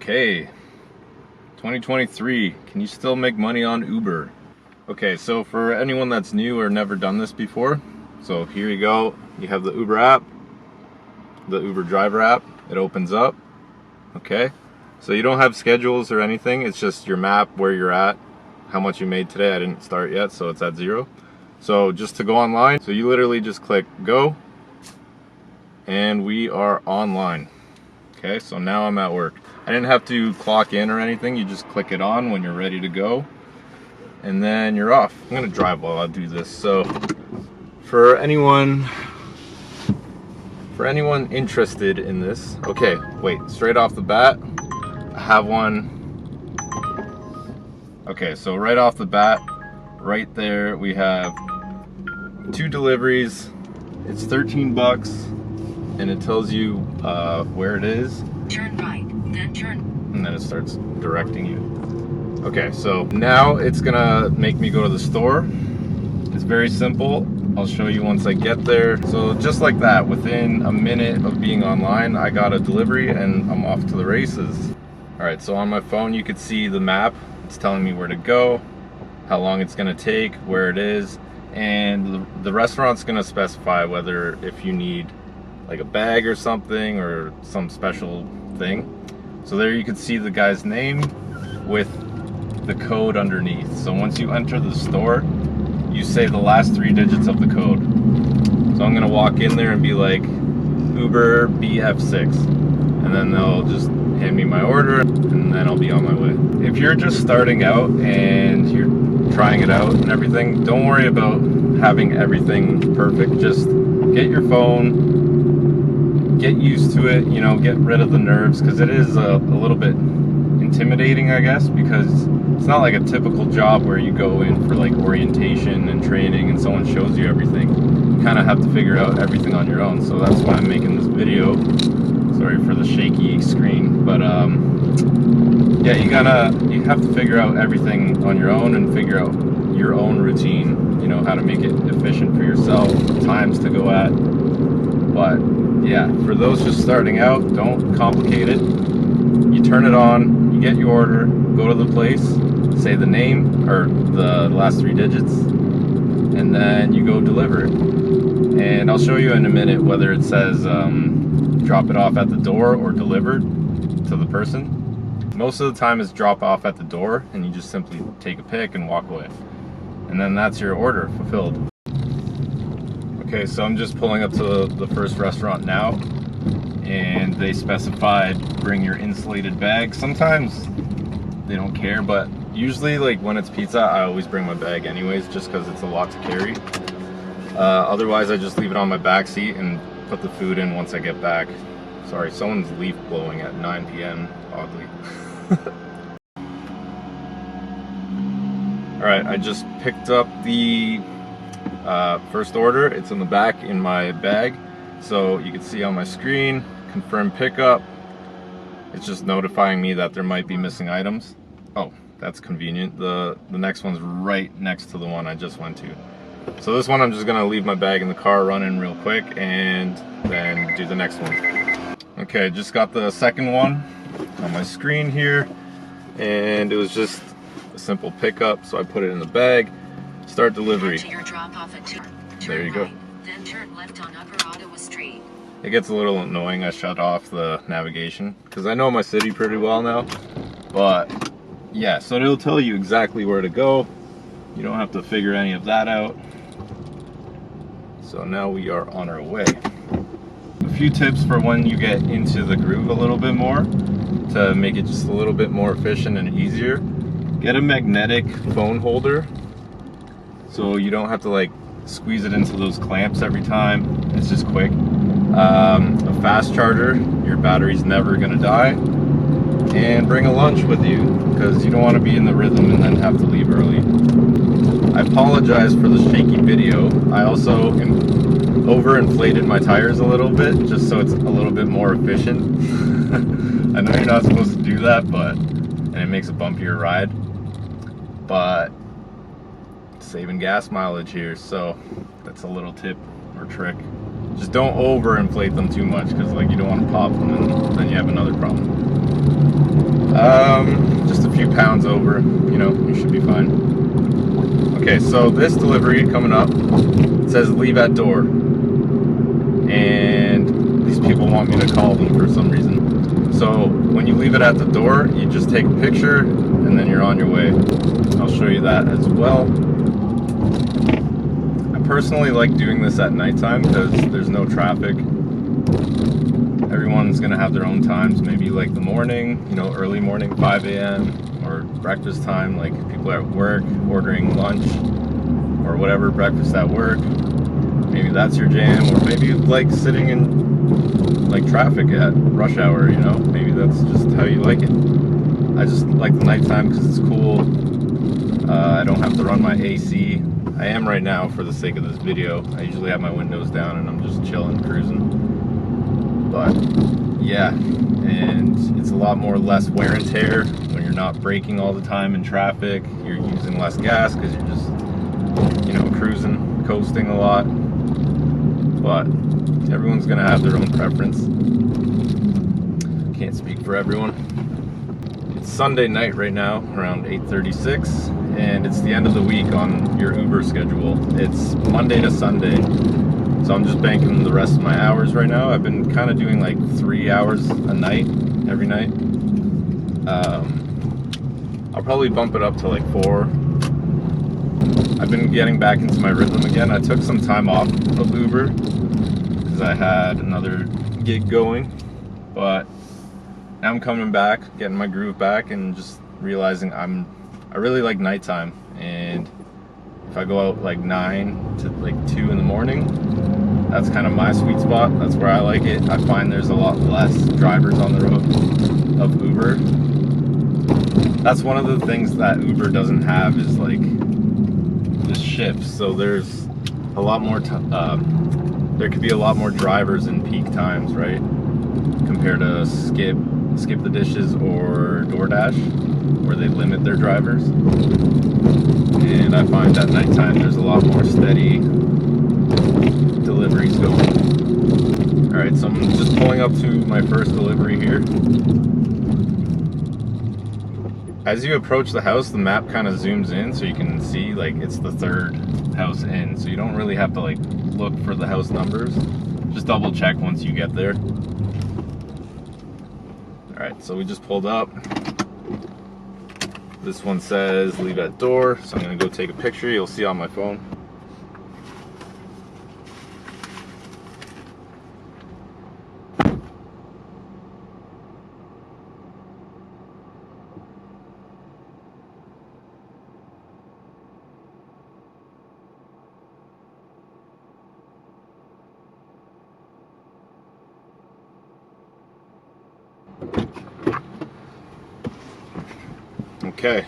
Okay, 2023, can you still make money on Uber? Okay, so for anyone that's new or never done this before, so here you go, you have the Uber app, the Uber driver app, it opens up, okay? So you don't have schedules or anything, it's just your map, where you're at, how much you made today. I didn't start yet, so it's at 0. So just to go online, so you literally just click go, and we are online. Okay, so now I'm at work. I didn't have to clock in or anything, you just click it on when you're ready to go, and then you're off. I'm gonna drive while I do this. So for anyone interested in this, okay, wait, straight off the bat, I have one. Okay, so right off the bat, right there, we have 2 deliveries. It's 13 bucks, and it tells you where it is. Turn right, then turn. And then it starts directing you. Okay, so now it's gonna make me go to the store. It's very simple. I'll show you once I get there. So just like that, within a minute of being online, I got a delivery and I'm off to the races. All right, so on my phone, you could see the map. It's telling me where to go, how long it's gonna take, where it is, and the restaurant's gonna specify whether if you need like a bag or something or some special thing. So there you can see the guy's name with the code underneath. So once you enter the store, you say the last 3 digits of the code. So I'm gonna walk in there and be like Uber BF6, and then they'll just hand me my order and then I'll be on my way. If you're just starting out and you're trying it out and everything, don't worry about having everything perfect. Just get your phone, get used to it, you know, get rid of the nerves, because it is a little bit intimidating, I guess, because it's not like a typical job where you go in for like orientation and training and someone shows you everything. You kind of have to figure out everything on your own. So that's why I'm making this video. Sorry for the shaky screen, but yeah, you have to figure out everything on your own and figure out your own routine, you know, how to make it efficient for yourself, times to go at. But yeah, for those just starting out, don't complicate it. You turn it on, you get your order, go to the place, say the name or the last 3 digits, and then you go deliver it. And I'll show you in a minute whether it says drop it off at the door or delivered to the person. Most of the time it's drop off at the door, and you just simply take a pic and walk away. And then that's your order fulfilled. Okay, so I'm just pulling up to the first restaurant now, and they specified bring your insulated bag. Sometimes they don't care, but usually like when it's pizza, I always bring my bag anyways, just because it's a lot to carry. Otherwise, I just leave it on my back seat and put the food in once I get back. Sorry, someone's leaf blowing at 9 p.m. oddly. Alright, I just picked up the first order. It's in the back in my bag. So you can see on my screen, confirm pickup. It's just notifying me that there might be missing items. Oh, that's convenient. The next one's right next to the one I just went to. So this one I'm just gonna leave my bag in the car, run in real quick, and then do the next one. Okay, just got the second one on my screen here, and it was just a simple pickup, so I put it in the bag. Start delivery. There you go. Then turn left on Upper Ottawa Street. It gets a little annoying. I shut off the navigation because I know my city pretty well now. But yeah, so it'll tell you exactly where to go. You don't have to figure any of that out. So now we are on our way. A few tips for when you get into the groove a little bit more to make it just a little bit more efficient and easier. Get a magnetic phone holder so you don't have to like squeeze it into those clamps every time. It's just quick. A fast charger, your battery's never gonna die. And bring a lunch with you, because you don't want to be in the rhythm and then have to leave early. I apologize for the shaky video. I also overinflated my tires a little bit, just so it's a little bit more efficient. I know you're not supposed to do that, and it makes a bumpier ride. But saving gas mileage here, so that's a little tip or trick. Just don't overinflate them too much, because like you don't want to pop them and then you have another problem. Just a few pounds over, you know, you should be fine. Okay, so this delivery coming up, it says leave at door. And these people want me to call them for some reason. So when you leave it at the door, you just take a picture and then you're on your way. I'll show you that as well. I personally like doing this at nighttime because there's no traffic. Everyone's gonna have their own times, maybe like the morning, you know, early morning, 5 a.m. or breakfast time, like people are at work ordering lunch or whatever, breakfast at work. Maybe that's your jam, or maybe you like sitting in like traffic at rush hour, you know, maybe that's just how you like it. I just like the nighttime because it's cool. I don't have to run my AC. I am right now for the sake of this video. I usually have my windows down and I'm just chilling, cruising. But yeah, and it's a lot more less wear and tear when you're not braking all the time in traffic. You're using less gas because you're just, you know, cruising, coasting a lot. But everyone's gonna have their own preference. Can't speak for everyone. It's Sunday night right now, around 8:36, and it's the end of the week on your Uber schedule. It's Monday to Sunday. So I'm just banking the rest of my hours right now. I've been kind of doing like 3 hours a night, every night. I'll probably bump it up to like 4. I've been getting back into my rhythm again. I took some time off of Uber because I had another gig going, but now I'm coming back, getting my groove back, and just realizing I really like nighttime. And if I go out like 9 to like 2 in the morning, that's kind of my sweet spot. That's where I like it. I find there's a lot less drivers on the road of Uber. That's one of the things that Uber doesn't have is like the shifts. So there's a lot more, there could be a lot more drivers in peak times, right? Compared to Skip the Dishes or DoorDash, where they limit their drivers. And I find at nighttime there's a lot more steady deliveries going. Alright, so I'm just pulling up to my first delivery here. As you approach the house, the map kind of zooms in so you can see like it's the 3rd house in. So you don't really have to like look for the house numbers. Just double check once you get there. Alright, so we just pulled up. This one says leave at door, so I'm gonna go take a picture. You'll see on my phone. Okay,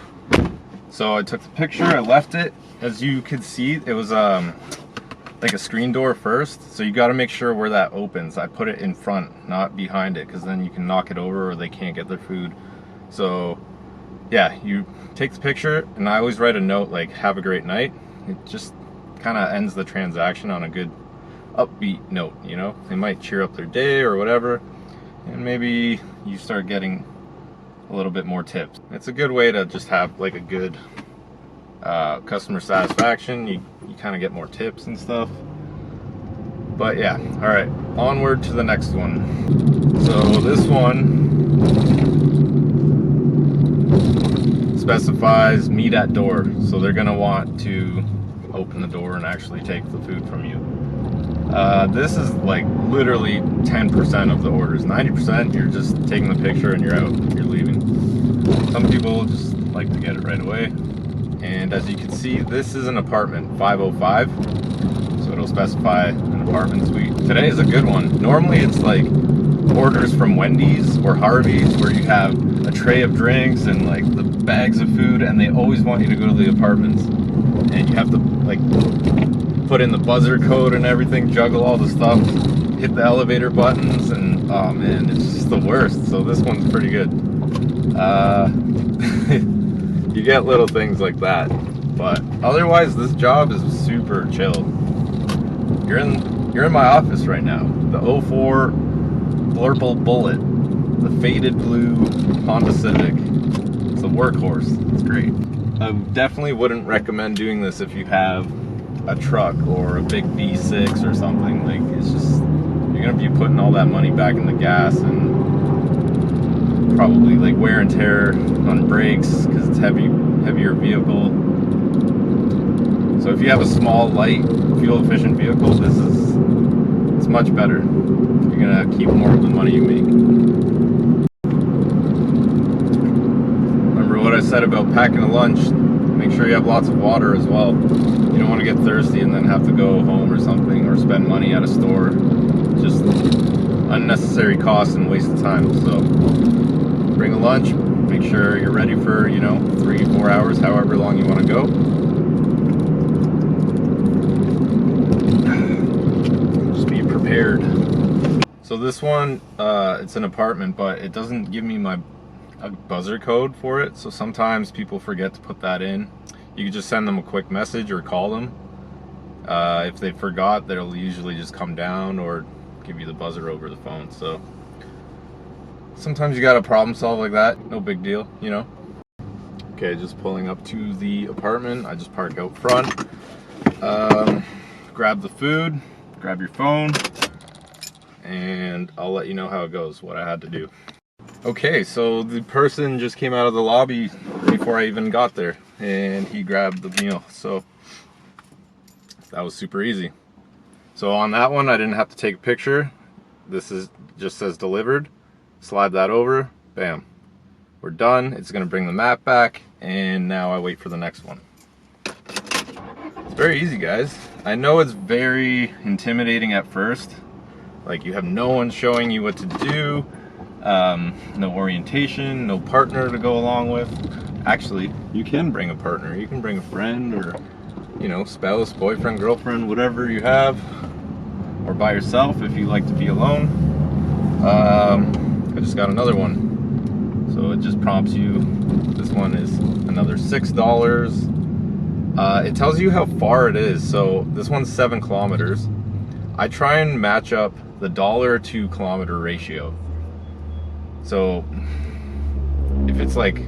so I took the picture, I left it. As you could see, it was like a screen door first, so you got to make sure where that opens. I put it in front, not behind it, because then you can knock it over or they can't get their food. So yeah, you take the picture, and I always write a note like have a great night. It just kind of ends the transaction on a good upbeat note, you know. They might cheer up their day or whatever, and maybe you start getting a little bit more tips. It's a good way to just have like a good customer satisfaction. You kind of get more tips and stuff. But yeah, all right, onward to the next one. So this one specifies meet at door, so they're gonna want to open the door and actually take the food from you. This is like literally 10% of the orders. 90% you're just taking the picture and you're out, you're leaving. Some people just like to get it right away. And as you can see, this is an apartment, 505. So it'll specify an apartment suite. Today is a good one. Normally it's like orders from Wendy's or Harvey's where you have a tray of drinks and like the bags of food, and they always want you to go to the apartments. And you have to like put in the buzzer code and everything, juggle all the stuff, hit the elevator buttons, and oh man, it's just the worst. So this one's pretty good. You get little things like that, but otherwise this job is super chill. You're in my office right now, the 04 Blurple Bullet. the faded blue Honda Civic. It's a workhorse. It's great. I definitely wouldn't recommend doing this if you have a truck or a big V6 or something. Like, it's just, you're gonna be putting all that money back in the gas and probably like wear and tear on brakes because it's heavier vehicle. So if you have a small, light, fuel efficient vehicle, it's much better. You're gonna keep more of the money you make. Remember what I said about packing a lunch. Make sure you have lots of water as well. You don't want to get thirsty and then have to go home or something, or spend money at a store. Just unnecessary costs and waste of time. So bring a lunch, make sure you're ready for, 3-4 hours, however long you want to go. Just be prepared. So this one, it's an apartment, but it doesn't give me a buzzer code for it. So sometimes people forget to put that in. You can just send them a quick message or call them. If they forgot, they'll usually just come down or give you the buzzer over the phone. So sometimes you got a problem solve like that, no big deal, Okay, just pulling up to the apartment. I just park out front, grab the food, grab your phone, and I'll let you know how it goes, what I had to do. Okay, so the person just came out of the lobby before I even got there, and he grabbed the meal, so that was super easy. So on that one, I didn't have to take a picture. This just says delivered. Slide that over, bam, we're done. It's gonna bring the map back, and now I wait for the next one. It's very easy, guys. I know it's very intimidating at first, like you have no one showing you what to do, no orientation, no partner to go along with. Actually, you can bring a partner, you can bring a friend, or spouse, boyfriend, girlfriend, whatever you have, or by yourself if you like to be alone. I just got another one, so it just prompts you. This one is another $6. It tells you how far it is. So this one's 7 kilometers. I try and match up the dollar to kilometer ratio. So if it's like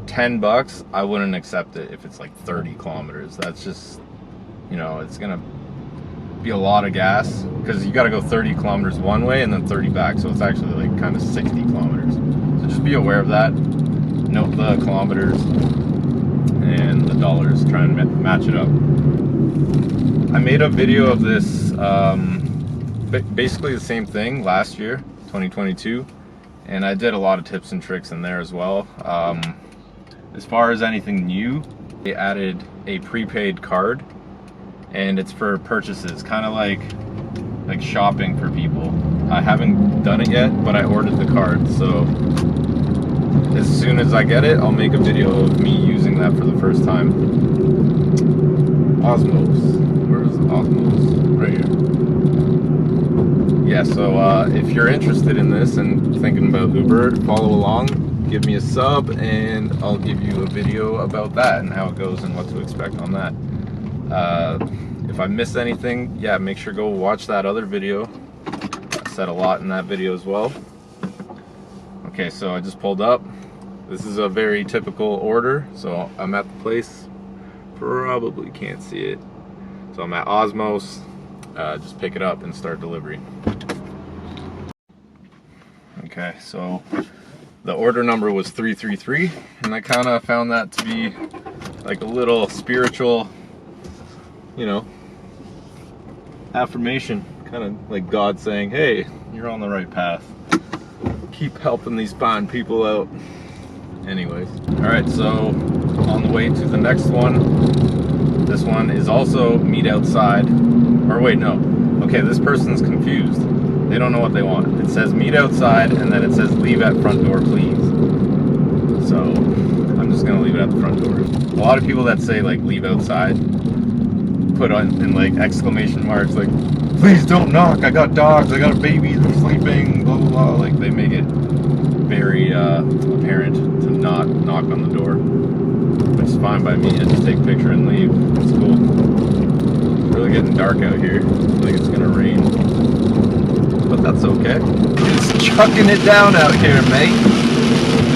$10, I wouldn't accept it. If it's like 30 kilometers, that's just, it's gonna be a lot of gas, because you got to go 30 kilometers one way and then 30 back, so it's actually like kind of 60 kilometers. So just be aware of that. Note the kilometers and the dollars, try and match it up. I made a video of this, basically the same thing last year, 2022, and I did a lot of tips and tricks in there as well. As far as anything new, they added a prepaid card, and it's for purchases, kind of like shopping for people. I haven't done it yet, but I ordered the card, so as soon as I get it, I'll make a video of me using that for the first time. Osmos, where's Osmos? Right here. Yeah, so if you're interested in this and thinking about Uber, follow along, give me a sub, and I'll give you a video about that and how it goes and what to expect on that. If I missed anything, yeah, make sure go watch that other video. I said a lot in that video as well. Okay, so I just pulled up. This is a very typical order. So I'm at the place, probably can't see it. So I'm at Osmos, just pick it up and start delivery. Okay, so the order number was 333, and I kind of found that to be like a little spiritual, affirmation, kind of like God saying, hey, you're on the right path. Keep helping these fine people out. Anyways, all right, so on the way to the next one. This one is also meet outside, or wait, no. Okay, this person's confused. They don't know what they want. It says meet outside, and then it says leave at front door, please. So I'm just gonna leave it at the front door. A lot of people that say like leave outside put on in like exclamation marks like, please don't knock, I got dogs, I got a baby, they're sleeping, blah blah blah. Like they make it very apparent to not knock on the door, which is fine by me. I just take a picture and leave. It's cool. It's really getting dark out here. It's like it's gonna rain. but that's okay. It's chucking it down out here, mate.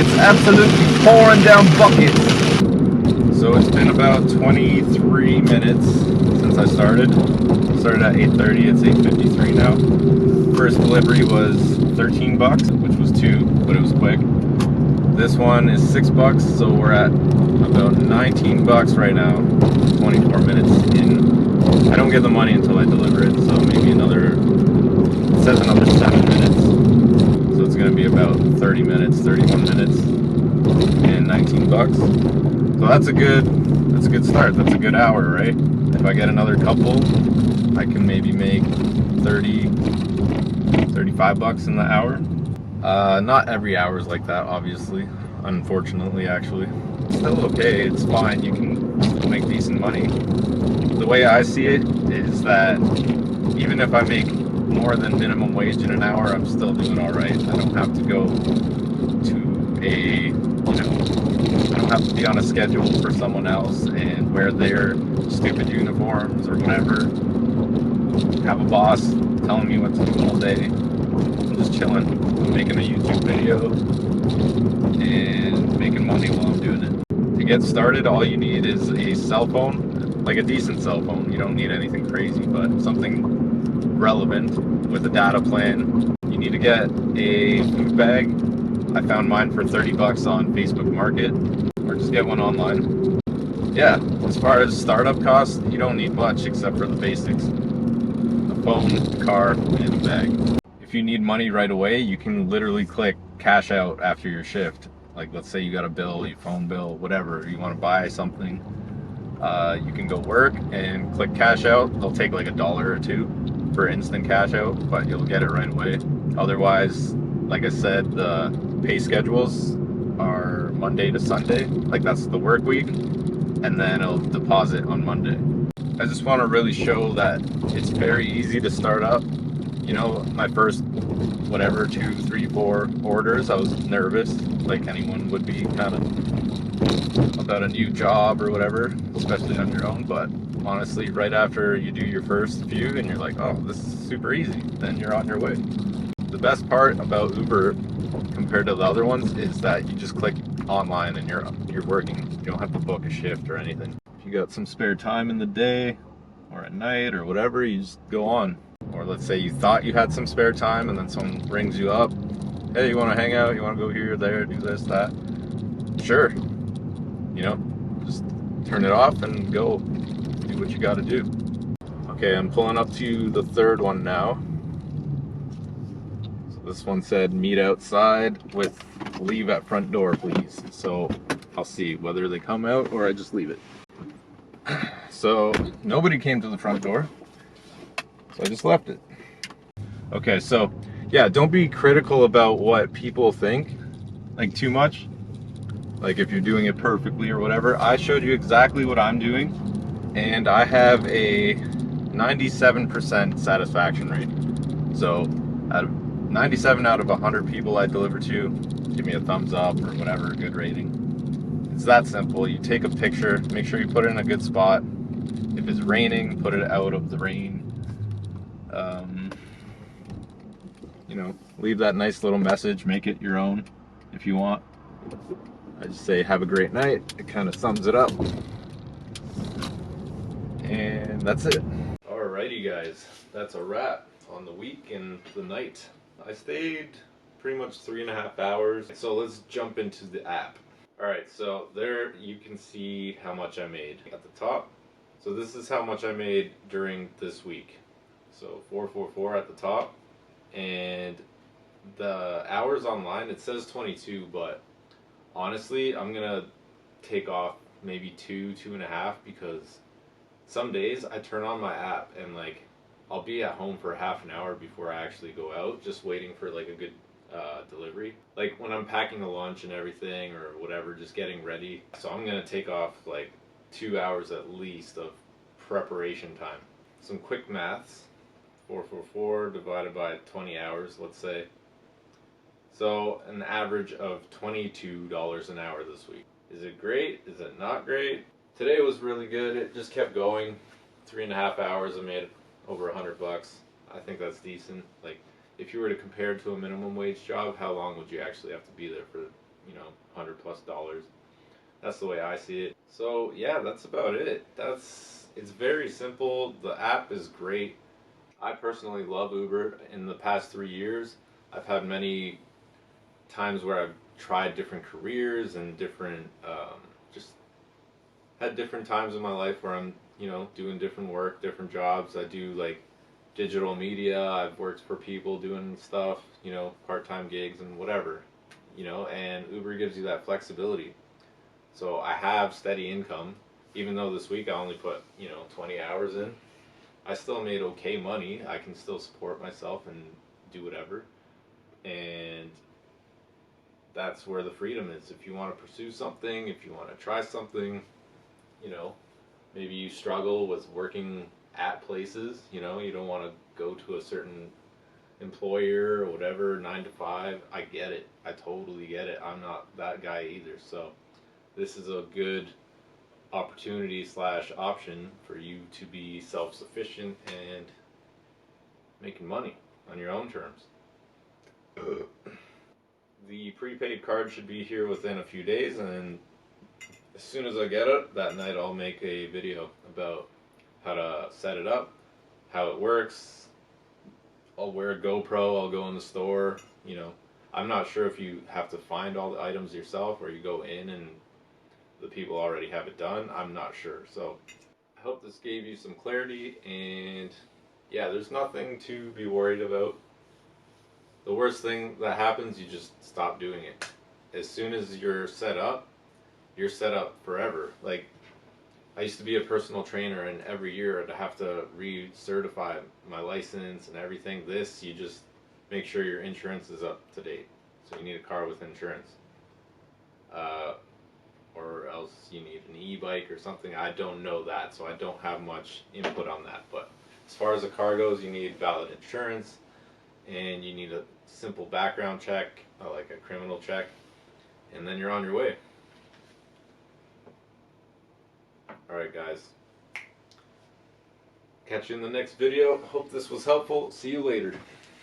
It's absolutely pouring down buckets. So it's been about 23 minutes since I started. Started at 8:30, it's 8:53 now. First delivery was $13, which was 2, but it was quick. This one is $6, so we're at about $19 right now, 24 minutes in. I don't get the money until I deliver it, so maybe it says another 7 minutes. So it's gonna be about 30 minutes, 31 minutes, and $19. So that's a good start. That's a good hour, right? If I get another couple, I can maybe make 30, 35 bucks in the hour. Not every hour is like that, obviously. Unfortunately, actually. Still okay, it's fine. You can still make decent money. The way I see it is that even if I make more than minimum wage in an hour, I'm still doing alright. I don't have to go to I don't have to be on a schedule for someone else and wear their stupid uniforms or whatever. Have a boss telling me what to do all day. I'm just chilling. I'm making a YouTube video and making money while I'm doing it. To get started, all you need is a cell phone, like a decent cell phone. You don't need anything crazy, but something relevant with a data plan. You need to get a food bag. I found mine for $30 on Facebook Market, or just get one online. Yeah, as far as startup costs, you don't need much except for the basics. A phone, a car, and a bag. If you need money right away, you can literally click cash out after your shift. Like, let's say you got a bill, your phone bill, whatever, you want to buy something, you can go work and click cash out. They'll take like $1 or $2 for instant cash out, but you'll get it right away. Otherwise, like I said, the pay schedules are Monday to Sunday, like that's the work week, and then it'll deposit on Monday. I just want to really show that it's very easy to start up. You know, my first, whatever, 2, 3, 4 orders, I was nervous, like anyone would be, kind of, about a new job or whatever, especially on your own. But honestly, right after you do your first few and you're like, oh, this is super easy, then you're on your way. The best part about Uber compared to the other ones is that you just click online and you're working. You don't have to book a shift or anything. If you got some spare time in the day or at night or whatever, you just go on. Or let's say you thought you had some spare time and then someone rings you up. Hey, you want to hang out? You want to go here, there, do this, that? Sure. You know, just turn it off and go do what you got to do. Okay, I'm pulling up to the third one now. So this one said meet outside with leave at front door, please. So I'll see whether they come out or I just leave it. So nobody came to the front door. So I just left it. Okay, so yeah, don't be critical about what people think, like too much. Like if you're doing it perfectly or whatever. I showed you exactly what I'm doing, and I have a 97% satisfaction rate. So out of 97 out of 100 people I deliver to, give me a thumbs up or whatever, good rating. It's that simple. You take a picture, make sure you put it in a good spot. If it's raining, put it out of the rain. You know, leave that nice little message, make it your own if you want. I just say have a great night. It kind of sums it up. And that's it. Alrighty guys, that's a wrap on the week and the night. I stayed pretty much 3.5 hours. So let's jump into the app. Alright, so there you can see how much I made at the top. So this is how much I made during this week. So 444 at the top, and the hours online, it says 22, but honestly I'm gonna take off maybe 2.5, because some days I turn on my app and like I'll be at home for half an hour before I actually go out, just waiting for like a good delivery, like when I'm packing a lunch and everything or whatever, just getting ready. So I'm gonna take off like 2 hours at least of preparation time. Some quick maths. 444 divided by 20 hours, let's say. So an average of $22 an hour this week. Is it great? Is it not great? Today was really good. It just kept going. 3.5 hours, I made over $100. I think that's decent. Like, if you were to compare it to a minimum wage job, how long would you actually have to be there for, $100+? That's the way I see it. So yeah, that's about it. It's very simple. The app is great. I personally love Uber. In the past 3 years, I've had many times where I've tried different careers and different, just had different times in my life where I'm, doing different work, different jobs. I do like digital media. I've worked for people doing stuff, part-time gigs and whatever, and Uber gives you that flexibility. So I have steady income, even though this week I only put, 20 hours in. I still made okay money. I can still support myself and do whatever. And that's where the freedom is. If you want to pursue something, if you want to try something, you know, maybe you struggle with working at places, you don't want to go to a certain employer or whatever, 9 to 5. I get it. I totally get it. I'm not that guy either. So this is a good opportunity / option for you to be self-sufficient and making money on your own terms. The prepaid card should be here within a few days, and as soon as I get it that night, I'll make a video about how to set it up, how it works. I'll wear a GoPro, I'll go in the store, I'm not sure if you have to find all the items yourself or you go in and the people already have it done. I'm not sure. So I hope this gave you some clarity, and yeah, there's nothing to be worried about. The worst thing that happens, you just stop doing it. As soon as you're set up forever. Like, I used to be a personal trainer, and every year I'd have to recertify my license and everything. This, you just make sure your insurance is up to date. So you need a car with insurance. Or else you need an e-bike or something. I don't know that, so I don't have much input on that. But as far as a car goes, you need valid insurance, and you need a simple background check, like a criminal check, and then you're on your way. Alright guys, catch you in the next video. Hope this was helpful. See you later.